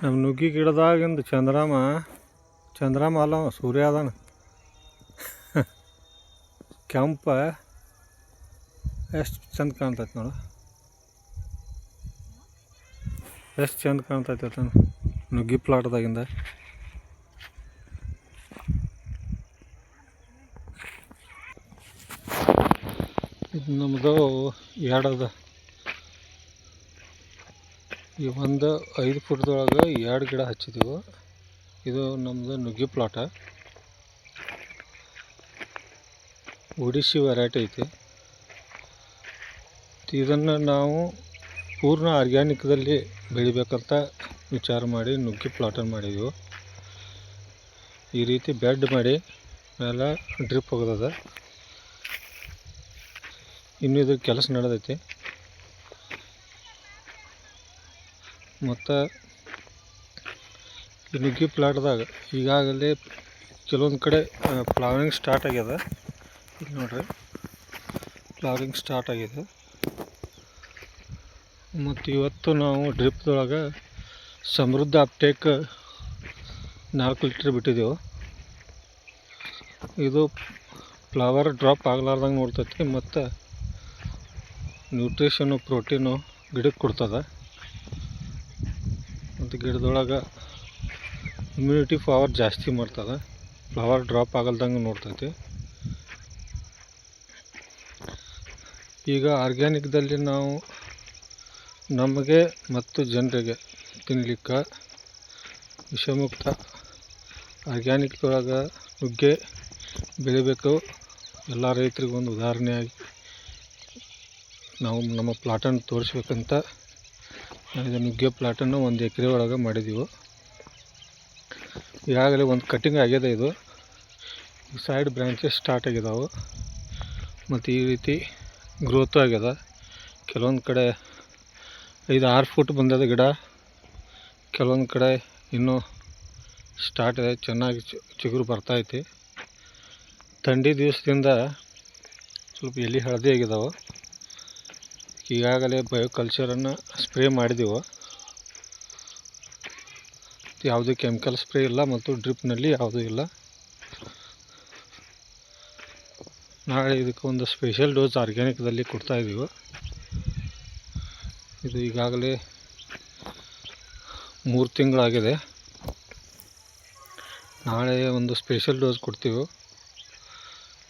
ನಮ್ಮ ನುಗ್ಗಿ ಗಿಡದಾಗಿಂದ ಚಂದ್ರಮ ಅಲ್ಲ ಸೂರ್ಯ ಅದಾನ ಕೆಂಪ ಎಷ್ಟು ಚಂದ ಕಾಣ್ತೈತೆ ನೋಡು, ಎಷ್ಟು ಚಂದ ಕಾಣ್ತೈತೆ ನುಗ್ಗಿ ಪ್ಲಾಟ್ದಾಗಿಂದ. ಇದು ನಮ್ಮದು ಎರಡದ, ಈ ಒಂದು 5 ಫುಟ್ದೊಳಗೆ 2 ಗಿಡ ಹಚ್ಚಿದೆವು. ಇದು ನಮ್ಮದು ನುಗ್ಗಿ ಪ್ಲಾಟ, ಒಡಿಶಿ ವೆರೈಟಿ ಐತಿ. ಇದನ್ನು ನಾವು ಪೂರ್ಣ ಆರ್ಗ್ಯಾನಿಕ್ದಲ್ಲಿ ಬೆಳಿಬೇಕಂತ ವಿಚಾರ ಮಾಡಿ ನುಗ್ಗಿ ಪ್ಲಾಟನ್ನು ಮಾಡಿದೆವು. ಈ ರೀತಿ ಬೆಡ್ ಮಾಡಿ ಮೇಲೆ ಡ್ರಿಪ್ ಹೋಗೋದ. ಇನ್ನು ಇದ್ರ ಕೆಲಸ ನಡೆದೈತಿ. ಮತ್ತು ಈ ನುಗ್ಗಿ ಪ್ಲಾಟ್ದಾಗ ಈಗಾಗಲೇ ಕೆಲವೊಂದು ಕಡೆ ಫ್ಲವರಿಂಗ್ ಸ್ಟಾರ್ಟ್ ಆಗ್ಯದ. ಇಲ್ಲಿ ನೋಡ್ರಿ, ಫ್ಲವರಿಂಗ್ ಸ್ಟಾರ್ಟ್ ಆಗಿದೆ. ಮತ್ತು ಇವತ್ತು ನಾವು ಡ್ರಿಪ್ದೊಳಗೆ ಸಮೃದ್ಧ ಅಪ್ಟೇಕ್ 4 ಲೀಟ್ರ್ ಬಿಟ್ಟಿದ್ದೆವು. ಇದು ಫ್ಲವರ್ ಡ್ರಾಪ್ ಆಗಲಾರ್ದಂಗೆ ನೋಡ್ತೈತಿ ಮತ್ತು ನ್ಯೂಟ್ರಿಷನು ಪ್ರೋಟೀನು ಗಿಡಕ್ಕೆ ಕೊಡ್ತದೆ. ಮತ್ತು ಗಿಡದೊಳಗೆ ಇಮ್ಯುನಿಟಿ ಪವರ್ ಜಾಸ್ತಿ ಮಾಡ್ತದೆ, ಫ್ಲವರ್ ಡ್ರಾಪ್ ಆಗಲ್ದಂಗೆ ನೋಡ್ತೈತಿ. ಈಗ ಆರ್ಗ್ಯಾನಿಕ್ದಲ್ಲಿ ನಾವು ನಮಗೆ ಮತ್ತು ಜನರಿಗೆ ತಿನ್ನಲಿಕ್ಕೆ ವಿಷಮುಕ್ತ ಆರ್ಗ್ಯಾನಿಕ್ದೊಳಗೆ ನುಗ್ಗೆ ಬೆಳಿಬೇಕು. ಎಲ್ಲ ರೈತರಿಗೂ ಒಂದು ಉದಾಹರಣೆಯಾಗಿ ನಾವು ನಮ್ಮ ಪ್ಲಾಟನ್ನು ತೋರಿಸ್ಬೇಕಂತ ಇದು ನುಗ್ಗೆ ಪ್ಲಾಟನ್ನು 1 ಎಕರೆ ಒಳಗೆ ಮಾಡಿದೆವು. ಈಗಾಗಲೇ ಒಂದು ಕಟಿಂಗ್ ಆಗಿದೆ. ಇದು ಸೈಡ್ ಬ್ರಾಂಚಸ್ ಸ್ಟಾರ್ಟ್ ಆಗಿದಾವೆ ಮತ್ತು ಈ ರೀತಿ ಗ್ರೋತು ಆಗ್ಯದ. ಕೆಲವೊಂದು ಕಡೆ 5-6 ಫುಟ್ ಬಂದದ ಗಿಡ, ಕೆಲವೊಂದು ಕಡೆ ಇನ್ನೂ ಸ್ಟಾರ್ಟ್ ಇದೆ, ಚೆನ್ನಾಗಿ ಚಿಗುರು ಬರ್ತೈತಿ. ಥಂಡಿ ದಿವಸದಿಂದ ಸ್ವಲ್ಪ ಎಲೆ ಹಳದಿ ಆಗಿದಾವೆ. ಈಗಾಗಲೇ ಬಯೋಕಲ್ಚರನ್ನು ಸ್ಪ್ರೇ ಮಾಡಿದೆವು. ಯಾವುದೇ ಕೆಮಿಕಲ್ ಸ್ಪ್ರೇ ಇಲ್ಲ ಮತ್ತು ಡ್ರಿಪ್ನಲ್ಲಿ ಯಾವುದೂ ಇಲ್ಲ. ನಾಳೆ ಇದಕ್ಕೆ ಒಂದು ಸ್ಪೆಷಲ್ ಡೋಸ್ ಆರ್ಗ್ಯಾನಿಕ್ದಲ್ಲಿ ಕೊಡ್ತಾಯಿದ್ದೀವಿ. ಇದು ಈಗಾಗಲೇ 3 ತಿಂಗಳಾಗಿದೆ. ನಾಳೆ ಒಂದು ಸ್ಪೆಷಲ್ ಡೋಸ್ ಕೊಡ್ತೀವಿ.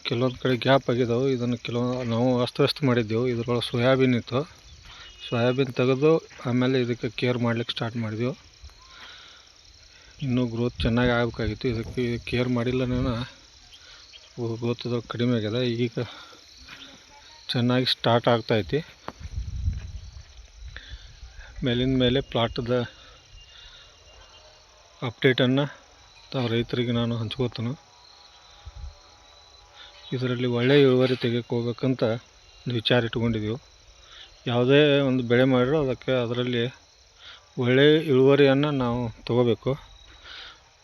ಕೆಲವೊಂದು ಕಡೆ ಗ್ಯಾಪ್ ಆಗಿದ್ದಾವೆ. ಇದನ್ನು ನಾವು ಅಸ್ತವ್ಯಸ್ತ ಮಾಡಿದ್ದೆವು. ಇದರೊಳಗೆ ಸೋಯಾಬೀನ್ ಇತ್ತು, ಸೋಯಾಬೀನ್ ತೆಗೆದು ಆಮೇಲೆ ಇದಕ್ಕೆ ಕೇರ್ ಮಾಡ್ಲಿಕ್ಕೆ ಸ್ಟಾರ್ಟ್ ಮಾಡಿದೆವು. ಇನ್ನೂ ಗ್ರೋತ್ ಚೆನ್ನಾಗಿ ಆಗಬೇಕಾಗಿತ್ತು. ಇದಕ್ಕೆ ಕೇರ್ ಮಾಡಿಲ್ಲ, ಗ್ರೋತ್ ಕಡಿಮೆ ಆಗಿದೆ. ಈಗ ಚೆನ್ನಾಗಿ ಸ್ಟಾರ್ಟ್ ಆಗ್ತಾಯಿತ್ತು. ಮೇಲಿನ ಮೇಲೆ ಪ್ಲಾಟದ ಅಪ್ಡೇಟನ್ನು ತಾವು ರೈತರಿಗೆ ನಾನು ಹಂಚ್ಕೋತೀನಿ. ಇದರಲ್ಲಿ ಒಳ್ಳೆಯ ಇಳುವರಿ ತೆಗೆದುಕೋಬೇಕಂತ ವಿಚಾರ ಇಟ್ಕೊಂಡಿದ್ದೆವು. ಯಾವುದೇ ಒಂದು ಬೆಳೆ ಮಾಡಿರೋ ಅದರಲ್ಲಿ ಒಳ್ಳೆಯ ಇಳುವರಿಯನ್ನು ನಾವು ತಗೋಬೇಕು.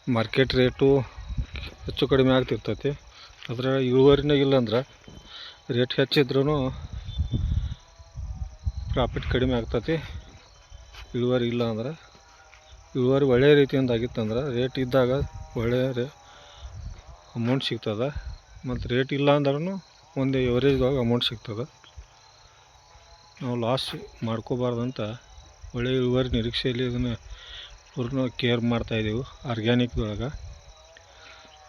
ಮಾರ್ಕೆಟ್ ರೇಟು ಹೆಚ್ಚು ಕಡಿಮೆ ಆಗ್ತಿರ್ತೈತಿ. ಅದರ ಇಳುವರಿನೇ ಇಲ್ಲಾಂದ್ರೆ ರೇಟ್ ಹೆಚ್ಚಿದ್ರೂ ಪ್ರಾಫಿಟ್ ಕಡಿಮೆ ಆಗ್ತೈತಿ. ಇಳುವರಿ ಇಲ್ಲ ಅಂದ್ರೆ, ಇಳುವರಿ ಒಳ್ಳೆಯ ರೀತಿಯಿಂದ ಆಗಿತ್ತಂದ್ರೆ ರೇಟ್ ಇದ್ದಾಗ ಒಳ್ಳೆಯ ಅಮೌಂಟ್ ಸಿಗ್ತದೆ. ಮತ್ತು ರೇಟ್ ಇಲ್ಲ ಅಂದ್ರೂ ಒಂದು ಎವರೇಜ್ದಾಗ ಅಮೌಂಟ್ ಸಿಗ್ತದೆ. ನಾವು ಲಾಸ್ ಮಾಡ್ಕೋಬಾರ್ದಂತ ಒಳ್ಳೆಯ ಇಳುವರಿ ನಿರೀಕ್ಷೆಯಲ್ಲಿ ಇದನ್ನು ಪೂರ್ಣ ಕೇರ್ ಮಾಡ್ತಾಯಿದ್ದೆವು. ಆರ್ಗ್ಯಾನಿಕ್ದೊಳಗೆ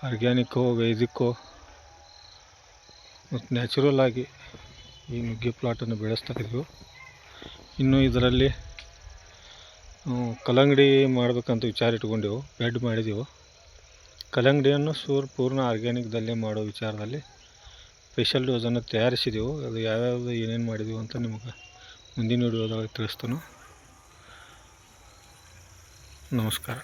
ಆರ್ಗ್ಯಾನಿಕ್ಕು, ವೈದಿಕ್ಕು ಮತ್ತು ನ್ಯಾಚುರಲ್ ಆಗಿ ಈ ನುಗ್ಗೆ ಪ್ಲಾಟನ್ನು ಬೆಳೆಸ್ತಾಯಿದ್ದೆವು. ಇನ್ನು ಇದರಲ್ಲಿ ಕಲ್ಲಂಗಡಿ ಮಾಡಬೇಕಂತ ವಿಚಾರ ಇಟ್ಕೊಂಡೆವು. ಬೆಡ್ ಮಾಡಿದೆವು. ಕಲ್ಲಂಗಡಿಯನ್ನು ಪೂರ್ಣ ಆರ್ಗ್ಯಾನಿಕ್ದಲ್ಲೇ ಮಾಡೋ ವಿಚಾರದಲ್ಲಿ ಸ್ಪೆಷಲ್ ಡೋಸನ್ನು ತಯಾರಿಸಿದೆವು. ಅದು ಯಾವ್ಯಾವುದು ಏನೇನು ಮಾಡಿದೆವು ಅಂತ ನಿಮಗೆ ಮುಂದಿನ ವಿಡಿಯೋದಾಗ ತಿಳಿಸ್ತಾನೆ. ನಮಸ್ಕಾರ.